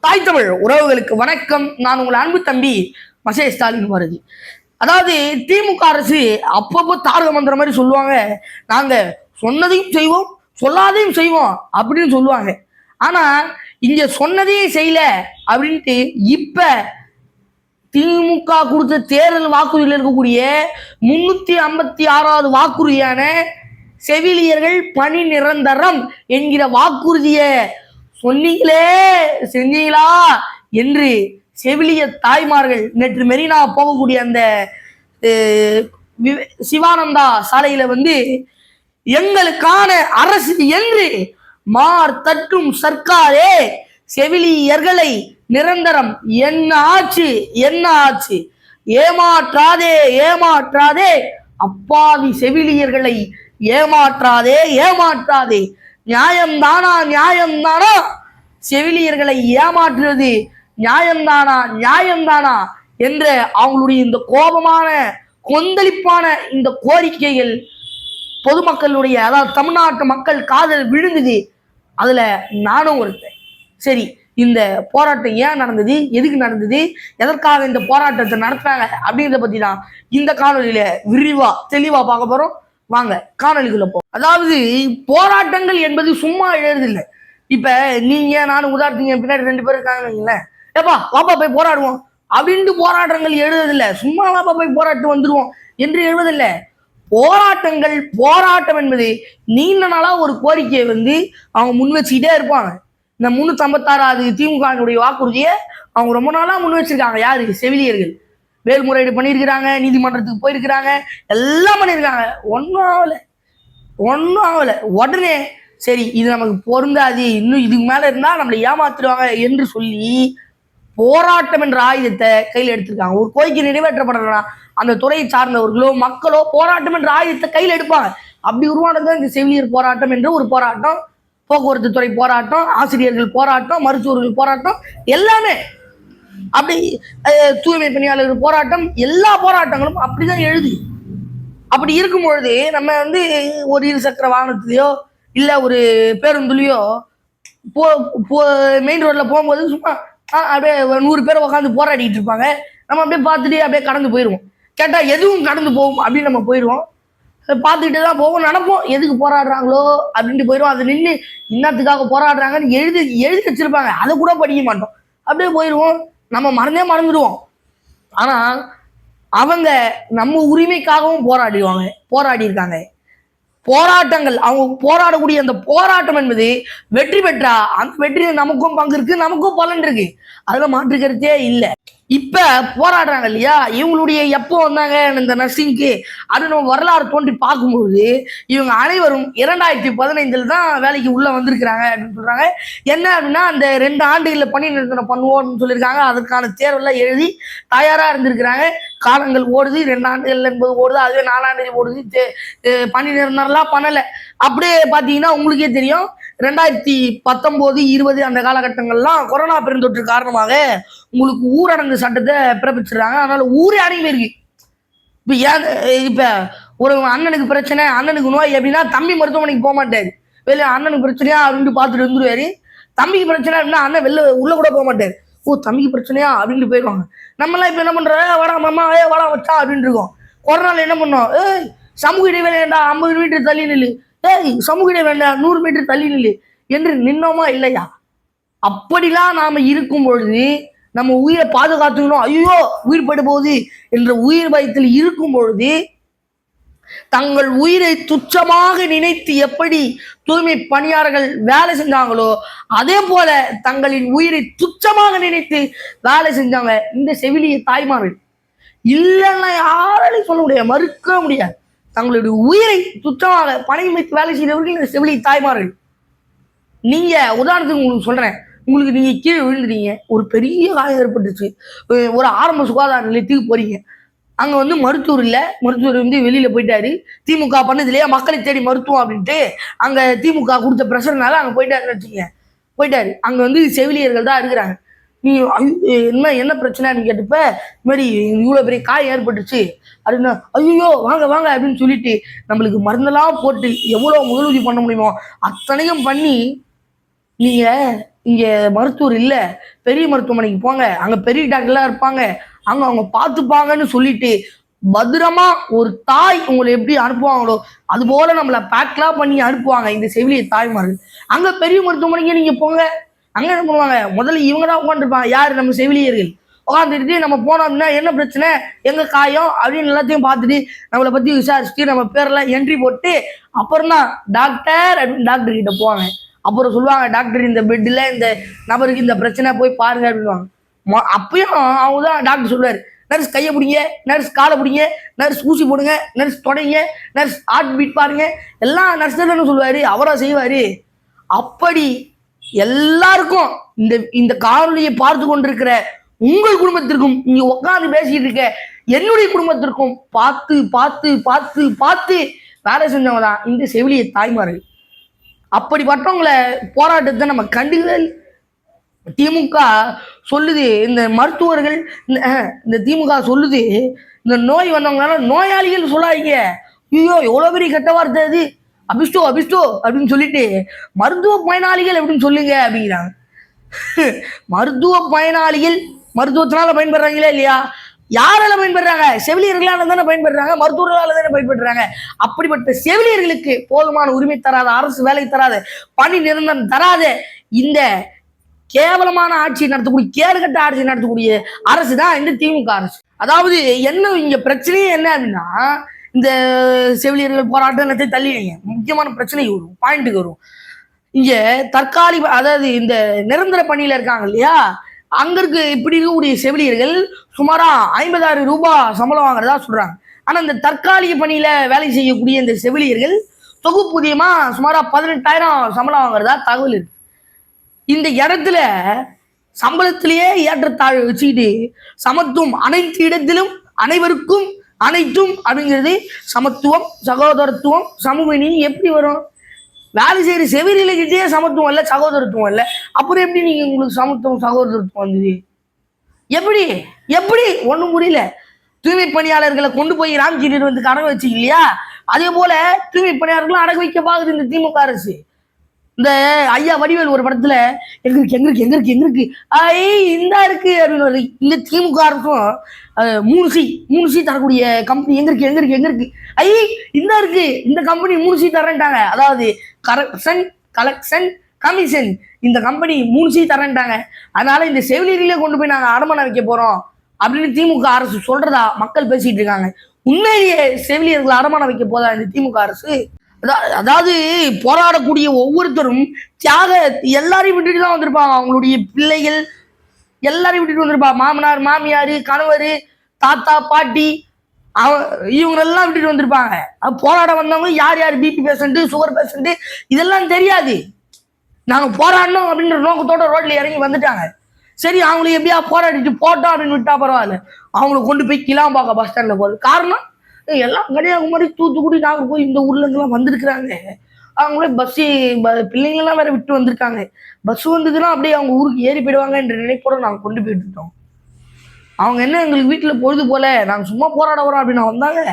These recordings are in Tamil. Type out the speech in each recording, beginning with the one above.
தாய் தமிழ் உறவுகளுக்கு வணக்கம். நான் உங்கள் அன்பு தம்பி மசே ஸ்டாலின் பாரதி. அதாவது திமுக அரசு அப்பப்போ தாரக மந்திரம் மாதிரி சொல்லுவாங்க, நாங்க சொன்னதையும் செய்வோம் சொல்லாதையும் செய்வோம் அப்படின்னு சொல்லுவாங்க. ஆனா இங்க சொன்னதையும் செய்யல அப்படின்ட்டு இப்ப திமுக கொடுத்த தேர்தல் வாக்குறுதியில் இருக்கக்கூடிய 356வது வாக்குறுதியான செவிலியர்கள் பணி நிரந்தரம் என்கிற வாக்குறுதியை சொன்னீங்களே செஞ்சீங்களா என்று செவிலிய தாய்மார்கள் நேற்று மெரினா போகக்கூடிய அந்த சிவானந்தா சாலையில எங்களுக்கான அரசு என்று மார் தட்டும் சர்க்காரே செவிலியர்களை நிரந்தரம் என்ன ஆச்சு என்ன ஆச்சு, ஏமாற்றாதே ஏமாற்றாதே, அப்பாவி செவிலியர்களை ஏமாற்றாதே ஏமாற்றாதே, நியாயம்தானா நியாயம்தானா, செவிலியர்களை ஏமாற்றுவது நியாயம்தானா நியாயம்தானா என்ற அவங்களுடைய இந்த கோபமான கொந்தளிப்பான இந்த கோரிக்கைகள் பொதுமக்களுடைய, அதாவது தமிழ்நாட்டு மக்கள் காதல் விழுந்தது. அதுல நானும் ஒருத்தன். சரி, இந்த போராட்டம் ஏன் நடந்தது, எதுக்கு நடந்தது, எதற்காக இந்த போராட்டத்தை நடத்துறாங்க அப்படின்றத பத்தி தான் இந்த காணொலியில விரிவா தெளிவா பார்க்க போறோம். வாங்க காணொலிக்குள்ள போ. அதாவது போராட்டங்கள் என்பது சும்மா எழுதுதில்லை. இப்ப நீங்க நானும் உதாரணத்துக்கு பின்னாடி 2 பேர் இருக்காங்க, ஏப்பா வாப்பா போய் போராடுவோம் அப்படின்ட்டு போராட்டங்கள் எழுதுதில்லை. சும்மா வாப்பா போய் போராட்டம் வந்துடுவோம் என்று எழுவதில்லை. போராட்டம் என்பது நீண்ட நாளா ஒரு கோரிக்கையை அவங்க முன் வச்சுக்கிட்டே இருப்பாங்க. இந்த 356வது திமுக வாக்குறுதியை அவங்க ரொம்ப நாளா முன் வச்சிருக்காங்க. யாரு? செவிலியர்கள். மேல்முறையீடு பண்ணியிருக்கிறாங்க, நீதிமன்றத்துக்கு போயிருக்கிறாங்க, எல்லாம் பண்ணியிருக்காங்க. ஒன்றும் ஆகல. உடனே சரி இது நமக்கு பொருந்தாது, இன்னும் இதுக்கு மேல இருந்தா நம்மளை ஏமாத்துருவாங்க என்று சொல்லி போராட்டம் என்ற ஆயுதத்தை கையில் எடுத்திருக்காங்க. ஒரு கோரிக்கை நிறைவேற்றப்படணும்னா அந்த துறையை சார்ந்தவர்களோ மக்களோ போராட்டம் என்ற ஆயுதத்தை கையில் எடுப்பாங்க. அப்படி உருவானது இந்த செவிலியர் போராட்டம் என்ற ஒரு போராட்டம், போக்குவரத்து துறை போராட்டம், ஆசிரியர்கள் போராட்டம், மருத்துவர்கள் போராட்டம், எல்லாமே அப்படி, தூய்மை பணியாளர்கள் போராட்டம், எல்லா போராட்டங்களும் அப்படிதான் எழுது. அப்படி இருக்கும் பொழுது நம்ம ஒரு இருசக்கர வாகனத்திலேயோ இல்ல ஒரு பேருந்துலையோ மெயின் ரோட்ல போகும்போது சும்மா அப்படியே 100 பேர் உட்காந்து போராடிட்டு இருப்பாங்க. நம்ம அப்படியே பார்த்துட்டு அப்படியே கடந்து போயிடுவோம். கேட்டா எதுவும் கடந்து போகும் அப்படின்னு நம்ம போயிடுவோம். பார்த்துக்கிட்டு தான் போவோம், நடப்போம், எதுக்கு போராடுறாங்களோ அப்படின்ட்டு போயிடுவோம். அது நின்று இன்னத்துக்காக போராடுறாங்கன்னு எழுதி வச்சிருப்பாங்க, அதை கூட படிக்க மாட்டோம், அப்படியே போயிடுவோம். நம்ம மறந்துடுவோம். ஆனா அவங்க நம்ம உரிமைக்காகவும் போராடி இருக்காங்க. போராட்டங்கள், அவங்க போராடக்கூடிய அந்த போராட்டம் என்பது வெற்றி பெற்றா அந்த வெற்றியில் நமக்கும் பங்கு இருக்கு, நமக்கும் பலன் இருக்கு, அதுல மாற்றுக்கிறதே இல்லை. இப்ப போராடுறாங்க இல்லையா, இவங்களுடைய எப்போ வந்தாங்க இந்த நர்சிங்க்கு அது நம்ம வரலாறு தோன்றி பார்க்கும்போது இவங்க அனைவரும் 2015 தான் வேலைக்கு உள்ள வந்திருக்கிறாங்க அப்படின்னு சொல்றாங்க. என்ன அப்படின்னா, அந்த 2 ஆண்டுகளில் பணி நிரந்தரம் பண்ணுவோம்னு சொல்லியிருக்காங்க. அதுக்கான தேர்வெல்லாம் எழுதி தயாரா இருந்திருக்கிறாங்க. காலங்கள் ஓடுது, 2 ஆண்டுகள் என்பது ஓடுது, அதுவே 4 ஆண்டுகள் ஓடுது. பணி நிரந்தரம்லாம் பண்ணலை. அப்படியே பார்த்தீங்கன்னா உங்களுக்கே தெரியும், 2019, 20 அந்த காலகட்டங்கள்லாம் கொரோனா பெருந்தொற்று காரணமாக உங்களுக்கு ஊரடங்கு சட்டத்தை பிறப்பிச்சிடுறாங்க. அதனால ஊரே அடங்கி போயிருக்கு. இப்ப ஒரு அண்ணனுக்கு பிரச்சனை, அண்ணனுக்கு நோய் அப்படின்னா தம்பி மருத்துவமனைக்கு போக மாட்டாரு, வெளியே அண்ணனுக்கு பிரச்சனையா அப்படின்னு பார்த்துட்டு வந்துருவாரு. தம்பிக்கு பிரச்சனை அப்படின்னா அண்ணன் வெளில உள்ள கூட போக மாட்டாரு. ஓ தம்பிக்கு பிரச்சனையா அப்படின்ட்டு போயிடுவாங்க. நம்மளாம் இப்ப என்ன பண்றோம், வாடா மாமா வாடா வச்சா அப்படின்னு இருக்கோம். கொரோனால என்ன பண்ணோம், சமூக இடைவெளி வேண்டாம், 50 மீட்டர் தள்ளி நில்லு, சமூக இடைவெளி வேண்டாம், 100 மீட்டர் தள்ளி நில்லு என்று நின்னோமா இல்லையா? அப்படிலாம் நாம இருக்கும் பொழுது நம்ம உயிரை பாதுகாத்துக்கணும், ஐயோ உயிர் படு போகுது என்ற உயிர் பயத்தில் இருக்கும் பொழுது தங்கள் உயிரை துச்சமாக நினைத்து எப்படி தூய்மை பணியாளர்கள் வேலை செஞ்சாங்களோ அதே போல தங்களின் உயிரை துச்சமாக நினைத்து வேலை செஞ்சாங்க இந்த செவிலிய தாய்மார்கள். இல்லைன்னா யாராலையும் சொல்ல முடியாது, மறுக்க முடியாது. தங்களுடைய உயிரை துச்சமாக பணம் வைத்து வேலை செய்தவர்கள் இந்த செவிலிய தாய்மார்கள். நீங்க உதாரணத்துக்கு உங்களுக்கு சொல்றேன், உங்களுக்கு நீங்க கீழே விழுந்துட்டீங்க, ஒரு பெரிய காயம் ஏற்பட்டுச்சு, ஒரு ஆரம்ப சுகாதார நிலையத்துக்கு போறீங்க. அங்க மருத்துவர் இல்லை, மருத்துவர் வெளியில போயிட்டாரு, திமுக பண்ணது இல்லையா மக்களை தேடி மருத்துவம் அப்படின்ட்டு அங்க திமுக கொடுத்த பிரஷர்னால அங்க போயிட்டாருன்னு வச்சுக்கோங்க. போயிட்டாரு. அங்க செவிலியர்கள் தான் இருக்கிறாங்க. நீ என்ன பிரச்சனைன்னு கேட்டப்ப இது மாதிரி இவ்வளவு பெரிய காயம் ஏற்பட்டுச்சு அப்படின்னா, ஐயோ வாங்க வாங்க அப்படின்னு சொல்லிட்டு நம்மளுக்கு மருந்தெல்லாம் போட்டு எவ்வளவு முதலுதவி பண்ண முடியுமோ அத்தனையும் பண்ணி நீங்க இங்க மருத்துவர் இல்ல, பெரிய மருத்துவமனைக்கு போங்க, அங்க பெரிய டாக்டர்லாம் இருப்பாங்க, அங்க அவங்க பார்த்துப்பாங்கன்னு சொல்லிட்டு பத்திரமா ஒரு தாய் உங்களை எப்படி அனுப்புவாங்களோ அது போல நம்மளை பேக்லாம் பண்ணி அனுப்புவாங்க இந்த செவிலிய தாய்மார்கள். அங்க பெரிய மருத்துவமனைக்கு நீங்க போங்க, அங்க என்ன பண்ணுவாங்க, முதல்ல இவங்க தான் உட்காந்துருப்பாங்க. யாரு? நம்ம செவிலியர்கள் உட்காந்துட்டு நம்ம போனோம் அப்படின்னா என்ன பிரச்சனை, எங்க காயம் அப்படின்னு எல்லாத்தையும் பார்த்துட்டு நம்மளை பத்தி விசாரிச்சுட்டு நம்ம பேரெல்லாம் என்ட்ரி போட்டு அப்புறம் தான் டாக்டர் அப்படின்னு டாக்டர் கிட்ட போவாங்க. அப்புறம் சொல்லுவாங்க, டாக்டர் இந்த பெட்ல இந்த நபருக்கு இந்த பிரச்சனை போய் பாருங்க அப்படின்வாங்க. அப்பயும் அவங்க தான் டாக்டர் சொல்லுவாரு, நர்ஸ் கையை பிடிங்க, நர்ஸ் காலை பிடிங்க, நர்ஸ் ஊசி போடுங்க, நர்ஸ் தொடங்க, நர்ஸ் ஹார்ட் பீட் பாருங்க, எல்லாம் நர்ஸ் தானே சொல்லுவாரு, அவரா செய்வாரு. அப்படி எல்லாருக்கும் இந்த இந்த காணொலியை பார்த்து கொண்டிருக்கிற உங்கள் குடும்பத்திற்கும் நீங்க உட்காந்து பேசிட்டு இருக்க என்னுடைய குடும்பத்திற்கும் பார்த்து பார்த்து பார்த்து பார்த்து வேலை செஞ்சவங்க தான் இந்த செவிலிய தாய்மார்கள். அப்படிப்பட்டவங்களை போராட்டத்தை நம்ம கண்டுக்கவே. திமுக சொல்லுது இந்த மருத்துவர்கள், இந்த திமுக சொல்லுது இந்த நோய் வந்தவங்களால நோயாளிகள் சொல்லாதீங்க. ஐயோ எவ்வளவு பெரிய கெட்ட வார்த்தை அது, அபிஷ்டோ அபிஷ்டோ அப்படின்னு சொல்லிட்டு மருத்துவ பயனாளிகள் அப்படின்னு சொல்லுங்க அப்படிங்கிறாங்க. மருத்துவ பயனாளிகள் மருத்துவத்தினால பயன்படுறாங்களா இல்லையா? யாரால பயன்படுறாங்க? செவிலியர்களால தானே பயன்படுறாங்க, மருத்துவர்களால தானே பயன்படுறாங்க. அப்படிப்பட்ட செவிலியர்களுக்கு போதுமான உரிமை தராத, அரசு வேலை தராத, பணி நிரந்தரம் தராத இந்த கேவலமான ஆட்சி நடத்தக்கூடிய, கேடுகட்ட ஆட்சி நடத்தக்கூடிய அரசு தான் இந்த திமுக அரசு. அதாவது என்ன இங்க பிரச்சனையே என்ன அப்படின்னா, இந்த செவிலியர்கள் போராட்டத்தை தள்ளிடுங்க, முக்கியமான பிரச்சனைக்கு வரும், பாயிண்ட்டுக்கு வரும். இங்க தற்காலிக, அதாவது இந்த நிரந்தர பணியில இருக்காங்க இல்லையா, அங்க இருக்கு இப்படி இருக்கக்கூடிய செவிலியர்கள் சுமாரா 50,000 ரூபாய் சம்பளம் வாங்குறதா சொல்றாங்க. ஆனா இந்த தற்காலிக பணியில வேலை செய்யக்கூடிய இந்த செவிலியர்கள் தொகுப்பூதியமா சுமாரா 18,000 சம்பளம் வாங்குறதா தகவல் இருக்கு. இந்த இடத்துல சம்பளத்திலேயே ஏற்றத்தாழ்வு வச்சுக்கிட்டு சமத்துவம் அனைத்து இடத்திலும் அனைவருக்கும் அனைத்தும் அப்படிங்கிறது சமத்துவம், சகோதரத்துவம், சமூக நீதி எப்படி வரும்? வேலை செய்யற செவிலியர்கிட்டே சமத்துவம் இல்லை, சகோதரத்துவம் இல்லை, அப்புறம் எப்படி நீங்க உங்களுக்கு சமத்துவம் சகோதரத்துவம் வந்தது? எப்படி எப்படி ஒண்ணும் புரியல. தூய்மை பணியாளர்களை கொண்டு போய் ராம்ஜி வந்து அடகு வச்சு இல்லையா, அதே போல தூய்மை பணியாளர்களும் அடகு வைக்க பாக்குது இந்த திமுக அரசு. இந்த ஐயா வடிவேல் ஒரு படத்துல எங்களுக்கு எங்களுக்கு எங்களுக்கு எங்களுக்கு இந்தா இருக்கு அப்படின்னு இந்த திமுக அரசும் 3C தரக்கூடிய கம்பெனி எங்களுக்கு எங்களுக்கு எங்களுக்கு இந்தா இருக்கு, இந்த கம்பெனி 3C தரேன்ட்டாங்க. அதாவது கரெக்ஷன், கலெக்ஷன், கமிஷன், இந்த கம்பெனி 3C தரேன்ட்டாங்க. அதனால இந்த செவிலியர்களே கொண்டு போய் நாங்க அடமானம் வைக்க போறோம் அப்படின்னு திமுக அரசு சொல்றதா மக்கள் பேசிட்டு இருக்காங்க. உண்மையிலேயே செவிலியர்கள் அடமானம் வைக்க போதா இந்த திமுக அரசு? அதாவது போராடக்கூடிய ஒவ்வொருத்தரும் தியாக எல்லாரையும் விட்டுட்டு தான் வந்திருப்பாங்க. அவங்களுடைய பிள்ளைகள் எல்லாரையும் விட்டுட்டு வந்திருப்பாங்க. மாமனார், மாமியார், கணவர், தாத்தா, பாட்டி, இவங்களெல்லாம் விட்டுட்டு வந்திருப்பாங்க. போராட வந்தவங்க யார் யார் பிபி பேஷண்ட், சுகர் பேஷண்ட் இதெல்லாம் தெரியாது. நாங்க போராடணும் அப்படின்ற நோக்கத்தோட ரோட்ல இறங்கி வந்துட்டாங்க. சரி, அவங்களை எப்படியா போராடிட்டு போட்டோம் அப்படின்னு விட்டா பரவாயில்ல, அவங்களை கொண்டு போய் கிளாம்பாக்கம் பஸ் ஸ்டாண்ட்ல போறது காரணம் எல்லாம் கன்னியாகுமரி, தூத்துக்குடி, நாகர்கோவில் இந்த ஊர்ல இருந்தெல்லாம் வந்திருக்கிறாங்க. அவங்களே பஸ் பிள்ளைங்கெல்லாம் வேற விட்டு வந்திருக்காங்க. பஸ் வந்ததுன்னா அப்படியே அவங்க ஊருக்கு ஏறி போயிடுவாங்க என்ற நினைப்போட நாங்க கொண்டு போயிட்டு இருக்கோம். அவங்க என்ன எங்களுக்கு வீட்டுல பொழுது போல நாங்க சும்மா போராட வரோம் அப்படின்னு வந்தாங்க.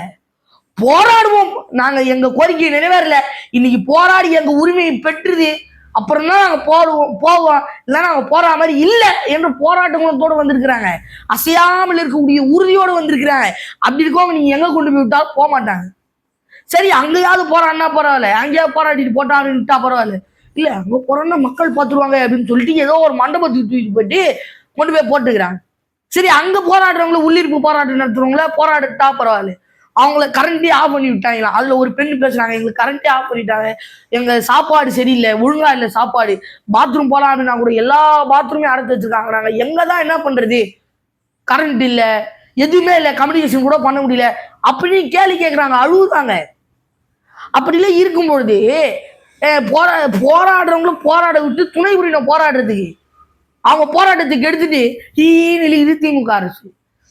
போராடுவோம், நாங்க எங்க கோரிக்கையை நிறைவேறல, இன்னைக்கு போராடி எங்க உரிமையை பெற்றுது, அப்புறம் தான் நாங்க போவோம் இல்லை நாங்க போற மாதிரி இல்லை என்ற போராட்ட குணத்தோடு வந்திருக்கிறாங்க. அசையாமல் இருக்கக்கூடிய உறுதியோடு வந்திருக்கிறாங்க. அப்படி இருக்கவங்க நீங்க எங்க கொண்டு போய் விட்டாலும் போக மாட்டாங்க. சரி, அங்கேயாவது போறான்னா பரவாயில்ல, அங்கேயாவது போராடிட்டு போட்டான்னு விட்டா பரவாயில்ல, இல்ல அங்க போறோம்னா மக்கள் பார்த்துருவாங்க அப்படின்னு சொல்லிட்டு ஏதோ ஒரு மண்டபத்துக்கு தூக்கிட்டு போயிட்டு கொண்டு போய் போட்டுக்கிறாங்க. சரி, அங்க போராடுறவங்கள, உள்ளிருப்பு போராட்டம் நடத்துறவங்கள போராடிட்டா பரவாயில்ல, அவங்கள கரண்டே ஆஃப் பண்ணி விட்டாங்களா. அதுல ஒரு பெண் பேசுறாங்க, எங்களுக்கு கரண்டே ஆஃப் பண்ணிட்டாங்க, எங்க சாப்பாடு சரியில்லை, ஒழுங்கா இல்லை சாப்பாடு, பாத்ரூம் போலாம் அப்படின்னா கூட எல்லா பாத்ரூமே அடைத்து வச்சிருக்காங்க, நாங்க எங்கதான் என்ன பண்றது, கரண்ட் இல்லை, எதுவுமே இல்லை, கம்யூனிகேஷன் கூட பண்ண முடியல அப்படின்னு கேள்வி கேட்கறாங்க, அழுகுறாங்க. அப்படிலாம் இருக்கும்பொழுது போராடுறவங்களும் போராட விட்டு துணை புரியணும் போராடுறதுக்கு. அவங்க போராட்டத்துக்கு எடுத்துட்டு இது திமுக அரசு.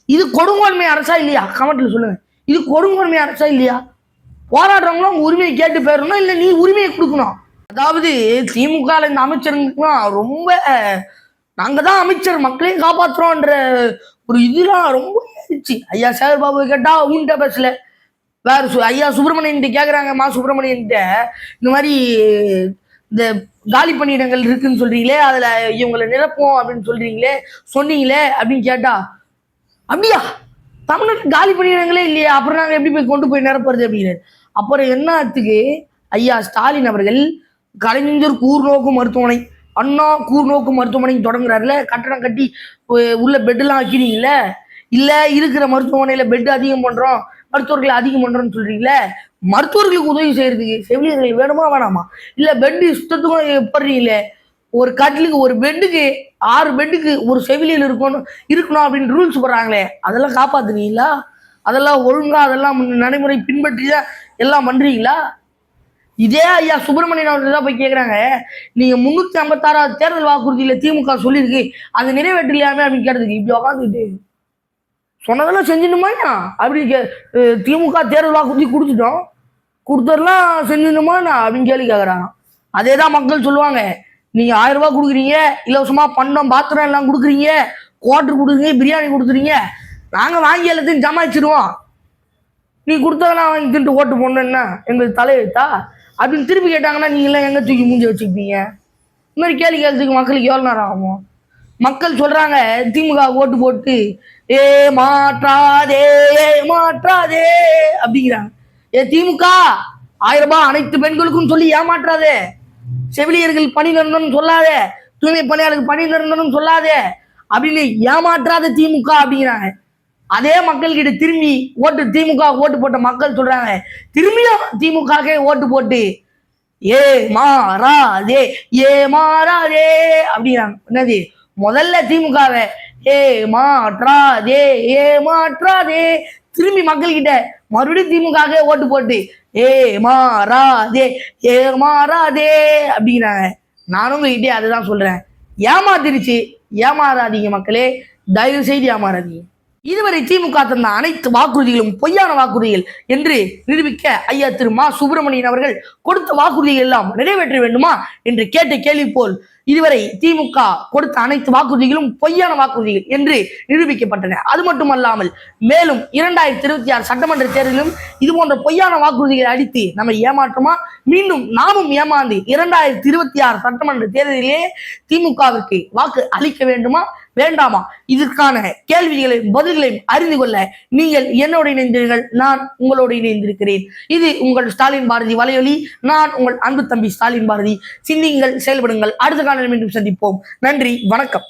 இது கொடுங்கோன்மை அரசா இல்லையா? கமெண்ட்ல சொல்லுங்க, இது கொடுங்கோன்மை அரசா இல்லையா? போராடுறவங்களும் அவங்க உரிமையை கேட்டு போயிடணும், இல்லை நீ உரிமையை கொடுக்கணும். அதாவது திமுக இந்த அமைச்சருங்கலாம் ரொம்ப நாங்க தான் அமைச்சர் மக்களையும் காப்பாற்றுறோன்ற ஒரு இதெல்லாம் ரொம்ப இருந்துச்சு. ஐயா சேகர் பாபு கேட்டா உன்கிட்ட பேசல, வேற ஐயா சுப்பிரமணியன் கேட்குறாங்க, மா சுப்பிரமணியன் இந்த மாதிரி இந்த காலி பணியிடங்கள் இருக்குன்னு சொல்றீங்களே, அதுல இவங்களை நிரப்போம் அப்படின்னு சொல்றீங்களே, சொன்னீங்களே அப்படின்னு கேட்டா, அப்படியா தமிழ்நாட்டு காலி பணியிடங்களே இல்லையா, அப்புறம் நாங்க எப்படி போய் கொண்டு போய் நிரப்புறது அப்படின்னு. அப்புறம் என்னத்துக்கு ஐயா ஸ்டாலின் அவர்கள் கலைஞர் கூர்நோக்கு மருத்துவமனை, அண்ணா கூர்நோக்கு மருத்துவமனை தொடங்குறாருல, கட்டணம் கட்டி உள்ள பெட்டெல்லாம் வைக்கிறீங்களே, இல்ல இருக்கிற மருத்துவமனையில பெட் அதிகம் பண்றோம், மருத்துவர்களை அதிகம் பண்றோம்னு சொல்றீங்களே, மருத்துவர்களுக்கு உதவி செய்யறதுக்கு செவிலியர்கள் வேணுமா வேணாமா? இல்ல பெட் இஷ்டத்துக்கும் போடுறீங்களே, ஒரு கட்டிலுக்கு ஒரு பெட்டுக்கு 6 பெட்டுக்கு ஒரு செவிலியல் இருக்கணும் அப்படின்னு ரூல்ஸ் போடுறாங்களே, அதெல்லாம் காப்பாத்துனீங்களா? அதெல்லாம் ஒழுங்கா அதெல்லாம் நடைமுறை பின்பற்றி தான் எல்லாம் பண்றீங்களா? இதே ஐயா சுப்பிரமணியன் அவர்கள் தான் போய் கேட்குறாங்க, நீங்க 356 தேர்தல் வாக்குறுதியில திமுக சொல்லியிருக்கு, அது நிறைவேற்றலையாமே அப்படின்னு கேட்டதுக்கு இப்படி உக்காந்துக்கிட்டு சொன்னதெல்லாம் செஞ்சிடணுமாயா அப்படி திமுக தேர்தல் வாக்குறுதி கொடுத்ததெல்லாம் செஞ்சிடணுமா அப்படின்னு கேள்வி கேட்குறாங்க. அதே தான் மக்கள் சொல்லுவாங்க, நீங்க 1000 ரூபாய் கொடுக்குறீங்க, இலவசமா பண்டம் பாத்திரம் எல்லாம் கொடுக்குறீங்க, குவார்டர் கொடுக்குறீங்க, பிரியாணி கொடுக்குறீங்க, நாங்க வாங்கி எல்லாத்தையும் ஜமாச்சிருவோம், நீ கொடுத்ததெல்லாம் வாங்கி தின்ட்டு ஓட்டு போடணுன்னா எங்களுக்கு தலையெழுத்தா அப்படின்னு திருப்பி கேட்டாங்கன்னா நீங்க எல்லாம் எங்க தூக்கி மூஞ்சி வச்சுக்கிட்டீங்க? இந்த மாதிரி கேள்வி கேட்கறதுக்கு மக்களுக்கு எவ்வளவு நேரம் ஆகும்? மக்கள் சொல்றாங்க திமுக ஓட்டு போட்டு ஏ மாற்றாதே மாற்றாதே அப்படிங்கிறாங்க. திமுக 1000 ரூபாய் அனைத்து பெண்களுக்கும் சொல்லி ஏமாற்றாதே, செவிலியர்கள் பணி நிரந்தரம் சொல்லாதே, தூய்மை பணியாளருக்கு பணி நிரந்தரம் சொல்லாதே அப்படின்னு ஏமாற்றாத திமுக அப்படிங்கிறாங்க. அதே மக்கள் கிட்ட திரும்பி திமுக ஓட்டு போட்ட மக்கள் சொல்றாங்க, திரும்பியும் திமுக ஓட்டு போட்டு ஏ மாறாதே அப்படிங்கிறாங்க. என்னது முதல்ல திமுகவை ஏமாற்றாதே திரும்பி மக்கள் கிட்ட மறுபடியும் திமுக ஓட்டு போட்டு மாறாதே அப்படிங்கிறாங்க. நானும் உங்ககிட்டே அதுதான் சொல்றேன், ஏமாத்திருச்சு, ஏமாறாதீங்க மக்களே, தயவு செய்து ஏமாறாதீங்க. இதுவரை திமுக தந்த அனைத்து வாக்குறுதிகளும் பொய்யான வாக்குறுதிகள் என்று நிரூபிக்க ஐயா திரு மா சுப்பிரமணியன் அவர்கள் கொடுத்த வாக்குறுதிகள் எல்லாம் நிறைவேற்ற வேண்டுமா என்று கேட்ட கேள்வி போல் இதுவரை திமுக கொடுத்த அனைத்து வாக்குறுதிகளும் பொய்யான வாக்குறுதிகள் என்று நிரூபிக்கப்பட்டன. அது மட்டுமல்லாமல் மேலும் 2026 சட்டமன்ற தேர்தலிலும் இது போன்ற பொய்யான வாக்குறுதிகளை அடித்து நம்ம ஏமாற்றமா மீண்டும் நாமும் ஏமாந்து 2026 சட்டமன்ற தேர்தலிலே திமுகவிற்கு வாக்கு அளிக்க வேண்டுமா வேண்டாமா? இதற்கான கேள்விகளையும் பதில்களையும் அறிந்து கொள்ள நீங்கள் என்னோடு இணைந்தீர்கள், நான் உங்களோடு இணைந்திருக்கிறேன். இது உங்கள் ஸ்டாலின் பாரதி வலையொலி. நான் உங்கள் அன்பு தம்பி ஸ்டாலின் பாரதி. சிந்தியுங்கள், செயல்படுங்கள். அடுத்த காலம் மீண்டும் சந்திப்போம். நன்றி, வணக்கம்.